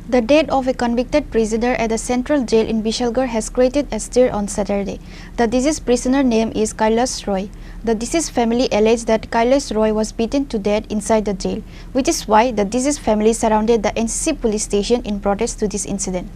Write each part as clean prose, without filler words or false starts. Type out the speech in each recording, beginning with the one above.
The death of a convicted prisoner at the central jail in Bishalgarh has created a stir on Saturday. The deceased prisoner name is Kailash Roy. The deceased family alleged that Kailash Roy was beaten to death inside the jail, which is why the deceased family surrounded the NCC police station in protest to this incident.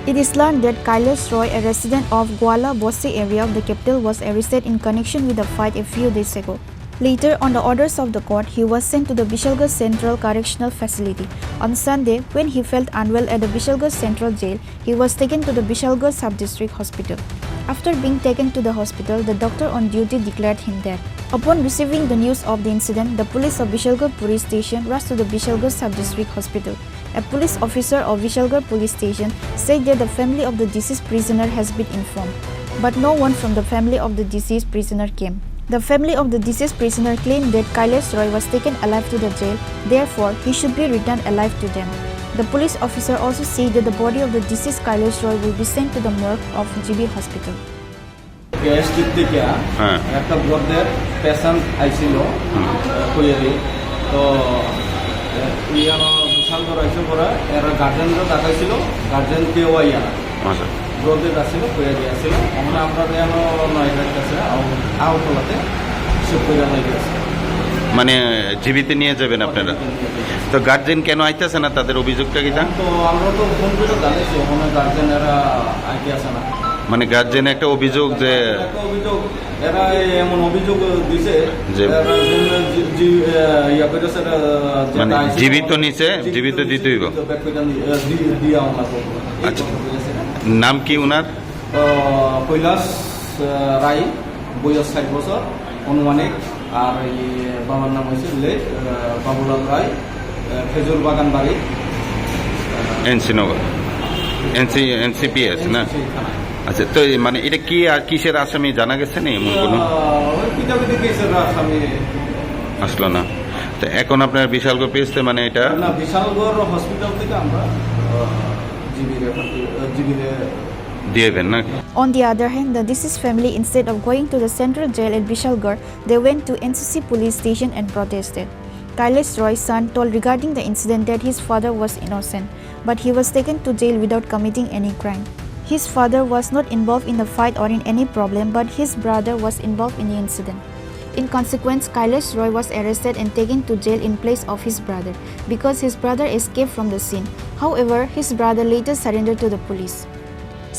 It is learned that Kailash Roy, a resident of Gwala Bosi area of the capital, was arrested in connection with a fight a few days ago. Later, on the orders of the court, he was sent to the Bishalgarh Central Correctional Facility. On Sunday, when he felt unwell at the Bishalgarh Central Jail, he was taken to the Bishalgarh Sub-District Hospital. After being taken to the hospital, the doctor on duty declared him dead. Upon receiving the news of the incident, the police of Bishalgarh Police Station rushed to the Bishalgarh Sub-District Hospital. A police officer of Bishalgarh Police Station said that the family of the deceased prisoner has been informed, but no one from the family of the deceased prisoner came. The family of the deceased prisoner claimed that Kailash Roy was taken alive to the jail, therefore he should be returned alive to them. The police officer also said that the body of the deceased Kailash Roy will be sent to the morgue of GB Hospital. একটা ব্লকের patient আইছিল কইয়ারি তো ইয়ানো বিশালগড় আইছে পরে এর গার্জেনরা দেখাইছিল guardian কেউ আইয়া আচ্ছা ব্লকে আসছিল কইয়ারি আসছিল আমরা আমরা ইয়ানো নয়টার কাছে আউটলাতে সব কইরা হয়ে গেছে মানে জীবিত নিয়ে যাবেন আপনারা তো গার্জেন কেন আইতাছে না তাদের অভিযোগটা কি জান তো আমরা তো ফোন করে জানাইছি ওখানে গার্জেনেরা আইতে আসে না মানে গার্জেন একটা অভিযোগ যে এরা এমন অভিযোগ দিছে যে মানে জীবিত নিচে জীবিত দিতে হইব আচ্ছা নাম কি উনার কৈলাস রায় বয়স 60 বছর অনুমানিক আর এই বাবার নাম হয়েছে বাবুলাল রায় খেজুর বাগান বাড়ি এনসি নগর এনসিপিএস না আচ্ছা তো মানে এটা কি আর কিসের আসামি জানা গেছে না এমন কোনো আসলো না তো এখন আপনার বিশালগড় পেয়েছে মানে এটা না বিশালগড় হসপিটাল থেকে আমরা দিয়েবেন না On the other hand, the deceased family, instead of going to the central jail at Bishalgarh, they went to NCC police station and protested. Kailash Roy's son told regarding the incident that his father was innocent, but he was taken to jail without committing any crime. His father was not involved in the fight or in any problem, but his brother was involved in the incident. In consequence, Kailash Roy was arrested and taken to jail in place of his brother because his brother escaped from the scene. However, his brother later surrendered to the police.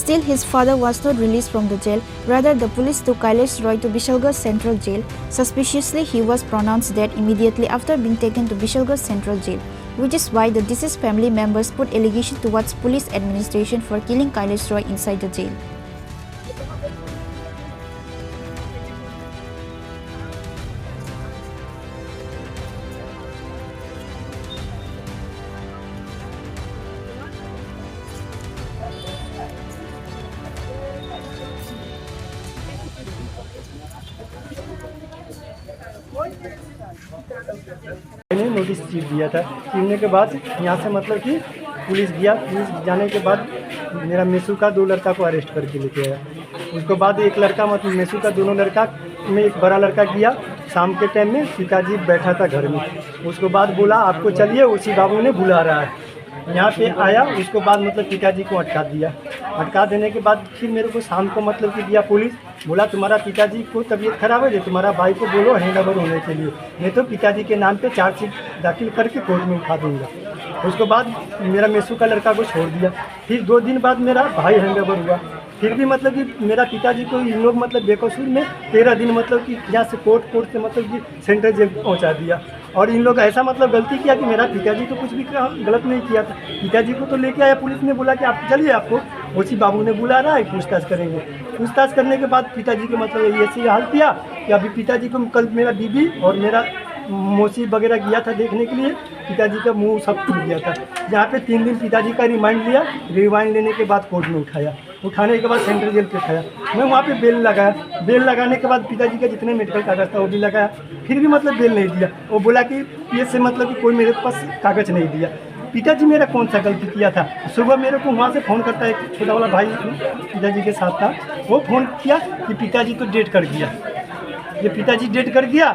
Still, his father was not released from the jail. Rather, the police took Kailash Roy to Bishalgarh Central Jail. Suspiciously, he was pronounced dead immediately after being taken to Bishalgarh Central Jail, which is why the deceased family members put allegation towards police administration for killing Kailash Roy inside the jail. मैंने notice दिया था चिरने के बाद यहाँ से मतलब कि police गया पुलिस जाने के बाद मेरा मेसू का 2 लड़का को अरेस्ट करके लेके आया उसके बाद एक लड़का मतलब मेसू का दोनों लड़का में एक बड़ा लड़का गया शाम के टाइम में पिताजी बैठा था घर में उसके बाद बोला आपको चलिए उसी बाबू ने बुला रहा है यहाँ पे आया, उसके बाद मतलब पिताजी को अटका दिया। अटका देने के बाद फिर मेरे को शाम को मतलब कि दिया पुलिस, बोला तुम्हारा पिताजी को तबीयत खराब है, तुम्हारा भाई को बोलो हैंड ओवर होने के लिए, नहीं तो पिताजी के नाम पे चार्जशीट दाखिल करके कोर्ट में उठा दूंगा। उसके बाद मेरा मेसू का लड़का को छोड़ दिया। फिर 2 दिन बाद मेरा भाई हैंड ओवर हुआ। फिर भी मतलब कि मेरा पिताजी को इन लोग मतलब बेकसूर में 13 दिन मतलब कि यहाँ से कोर्ट से मतलब कि सेंट्रल जेल पहुँचा दिया। और इन लोग ऐसा मतलब गलती किया कि मेरा पिताजी तो कुछ भी गलत नहीं किया था। पिताजी को तो लेके आया, पुलिस ने बोला कि आप चलिए, आपको ओसी बाबू ने बुला रहा है, पूछताछ करेंगे। पूछताछ करने के बाद पिताजी को मतलब ऐसे हाल किया कि अभी पिताजी को कल मेरा बीबी और मेरा मौसी वगैरह गया था देखने के लिए, पिताजी का मुंह सब टूट गया था। यहाँ पे 3 दिन पिताजी का रिमांड लिया, रिमांड लेने के बाद कोर्ट में उठाया, उठाने के बाद सेंट्रल जेल पे उठाया। मैं वहाँ पे बेल लगाया, बेल लगाने के बाद पिताजी का जितने मेडिकल कागज था वो भी लगाया, फिर भी मतलब बेल नहीं दिया। वो बोला कि पीएस से मतलब कि कोई मेरे पास कागज नहीं दिया। पिताजी मेरा कौन सा गलती किया था? सुबह मेरे को वहाँ से फ़ोन करता है, एक छोटा वाला भाई पिताजी के साथ था, वो फ़ोन किया कि पिताजी तो डेट कर गया। ये पिताजी डेट कर गया,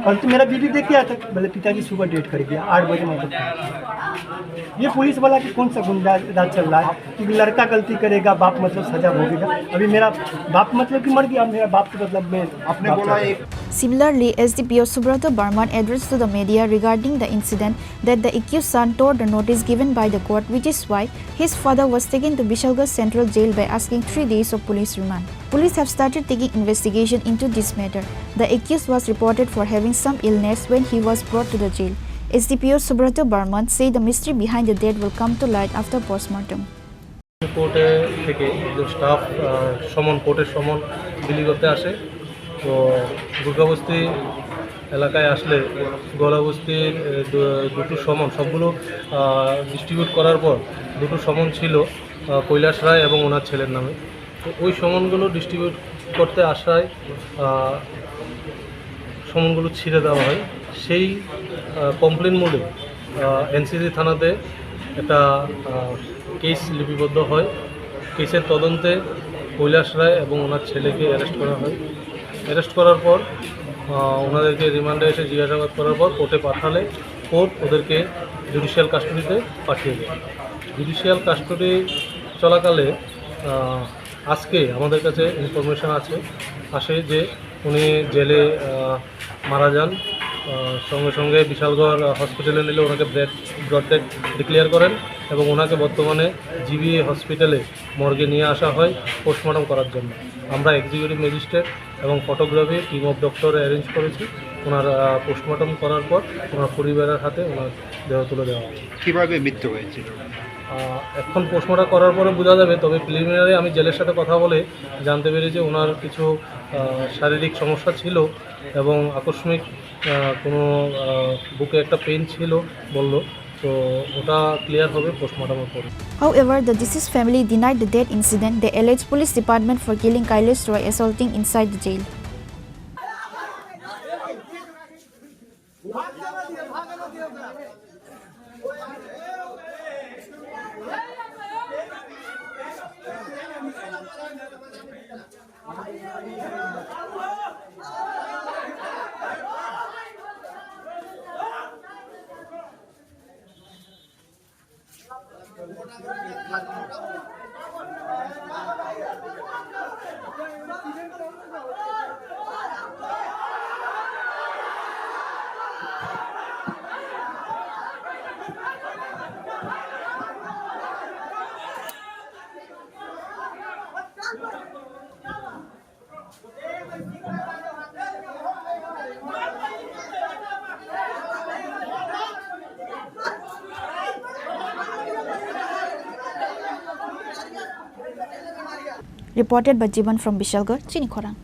कल तो मेरा बीबी देख के आया था, बोले पिताजी सुबह डेट कर गया 8 बजे मतलब। ये पुलिस वाला कि कौन सा गुंडा राज चल रहा है कि लड़का गलती करेगा, बाप मतलब सजा भोगेगा। अभी मेरा बाप मतलब कि मर गया, मेरा बाप तो मतलब मैं आपने बोला एक। Similarly, SDPO Subrata Burman addressed to the media regarding the incident that the accused son tore the notice given by the court, which is why his father was taken to Bishalgarh Central Jail by asking 3 days of police remand. Police have started taking investigation into this matter. The accused was reported for having some illness when he was brought to the jail. SDPO Subrata Burman said the mystery behind the death will come to light after postmortem. কোর্টে থেকে যে staff কোর্টের সমন বিলি করতে আসে, তো দুর্গাবস্তি এলাকায় আসলে গলাবস্তির দুটো সমন সবগুলো ডিস্ট্রিবিউট করার পর দুটো সমন ছিল কৈলাস রায় এবং ওনার ছেলের নামে। তো ওই সমনগুলো ডিস্ট্রিবিউট করতে আসায় সমনগুলো ছিঁড়ে দেওয়া হয়। সেই কমপ্লেন মূলে এনসিসি থানাতে একটা কেস লিপিবদ্ধ হয়। কেসের তদন্তে কৈলাস রায় এবং ওনার ছেলেকে অ্যারেস্ট করা হয়। অ্যারেস্ট করার পর ওনাদেরকে রিমান্ডে এসে জিজ্ঞাসাবাদ করার পর কোর্টে পাঠালে কোর্ট ওদেরকে জুডিশিয়াল কাস্টডিতে পাঠিয়ে দেয়। জুডিশিয়াল কাস্টডি চলাকালে আজকে আমাদের কাছে ইনফরমেশন আসে যে উনি জেলে মারা যান। সঙ্গে সঙ্গে বিশালগড় হসপিটালে নিলে ওনাকে ব্রড ডেথ ডিক্লেয়ার করেন এবং ওনাকে বর্তমানে জিবি হসপিটালে মর্গে নিয়ে আসা হয় পোস্টমর্টম করার জন্য। আমরা এক্সিকিউটিভ ম্যাজিস্ট্রেট এবং photography team of doctor arrange করেছি। ওনার পোস্টমর্টম করার পর ওনার পরিবারের হাতে ওনার দেহ তুলে দেওয়া হয়। কীভাবে মৃত্যু হয়েছিল এখন পোস্টমর্টম করার পরে বোঝা যাবে, তবে প্রিলিমিনারি আমি জেলের সাথে কথা বলে জানতে পেরেছি ওনার কিছু শারীরিক সমস্যা ছিল এবং আকস্মিক কোনো বুকে একটা পেইন ছিল বলল, তো ওটা ক্লিয়ার হবে পোস্টমর্টমের পরে। However, the deceased family denied the death incident. They alleged police department for killing Kailash Roy assaulting inside the jail. Reported by Jiban from Bishalgarh, Chinikhorang.